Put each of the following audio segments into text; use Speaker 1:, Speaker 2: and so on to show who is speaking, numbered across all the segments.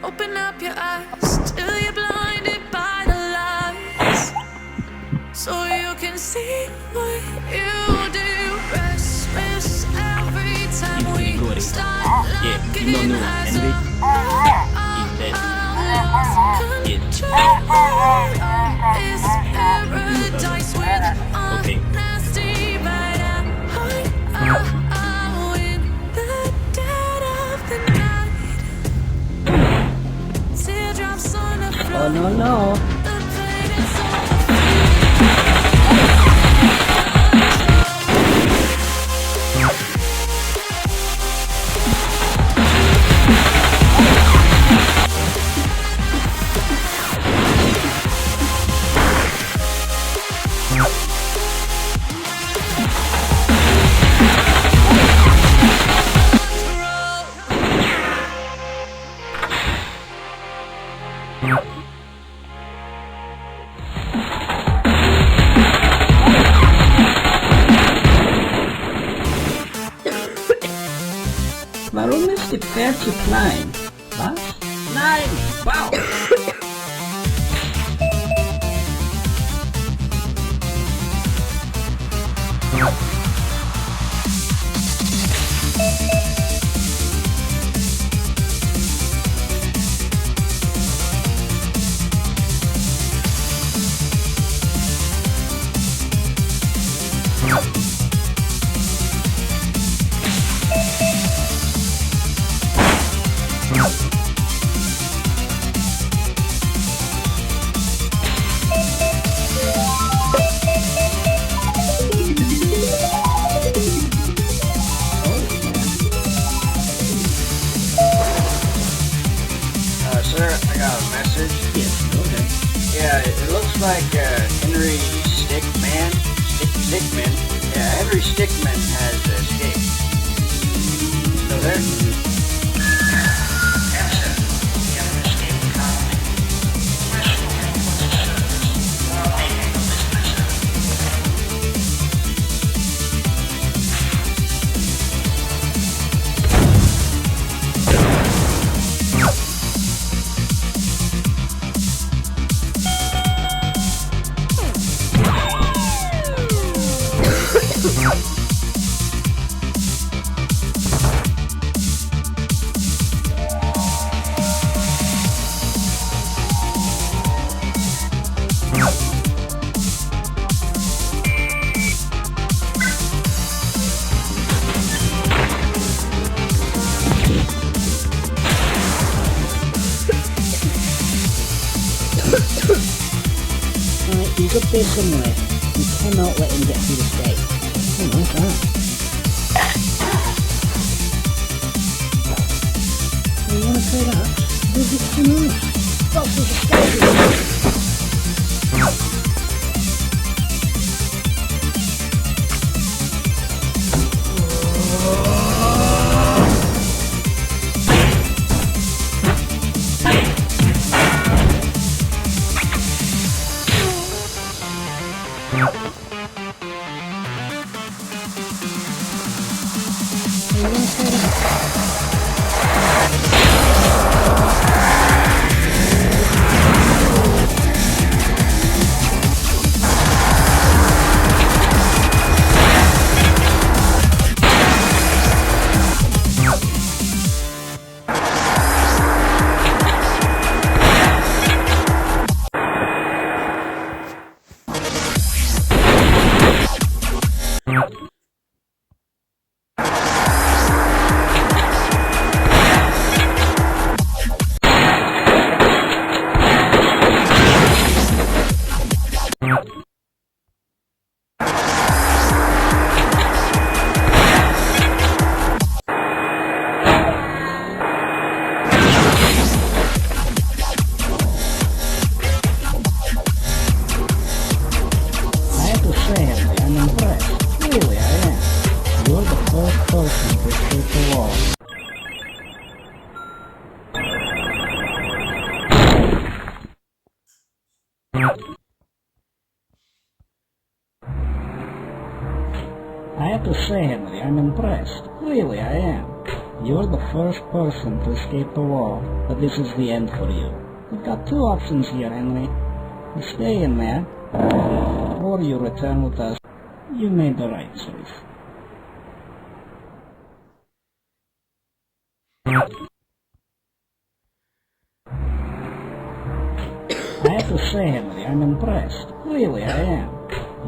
Speaker 1: Open up your eyes till you're blinded by the lights, so you can see what you do. Restless every time we start looking as a control. This paradise with honesty, but I'm in the dead of the night. Teardrops on the floor.
Speaker 2: Oh no.
Speaker 1: The pain is on
Speaker 2: Warum ist die Pferd zu klein? Was? Nein! Wow!
Speaker 3: Sir, I got a message.
Speaker 2: Yes, go ahead.
Speaker 3: Yeah, it looks like Henry Stickmin. Yeah, Henry Stickmin has escaped. Still there? Yes, sir. We have an escaped convict.
Speaker 2: Right, he's up there somewhere. You cannot let him get through the gate. Oh, what's that? You wanna play that? Does it come on? Box is escaping! I have to say, Henry, I'm impressed. Really, I am. You're the first person to escape the wall, but this is the end for you. You've got two options here, Henry. You stay in there, or you return with us. You made the right choice. I have to say, Henry, I'm impressed. Really, I am.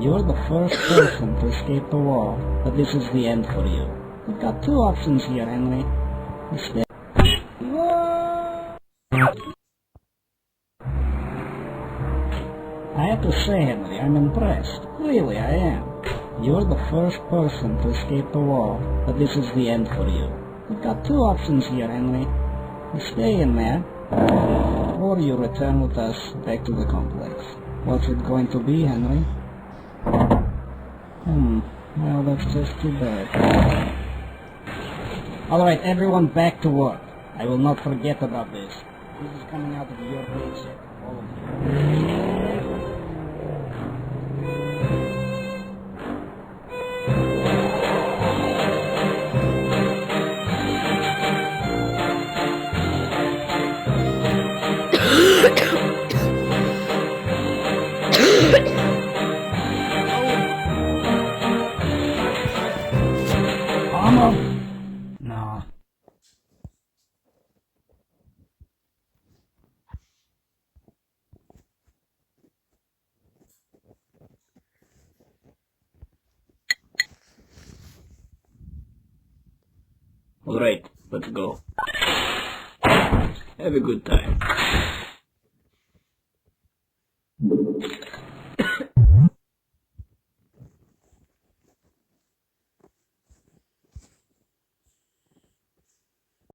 Speaker 2: You're the first person to escape the wall, but this is the end for you. You've got two options here, Henry. You stay... I have to say, Henry, I'm impressed. Really, I am. You're the first person to escape the wall, but this is the end for you. You've got two options here, Henry. You stay in there, or you return with us back to the complex. What's it going to be, Henry? Well, that's just too bad. Alright, everyone back to work. I will not forget about this. This is coming out of your paycheck, all of you. No. Alright, let's go. Have a good time.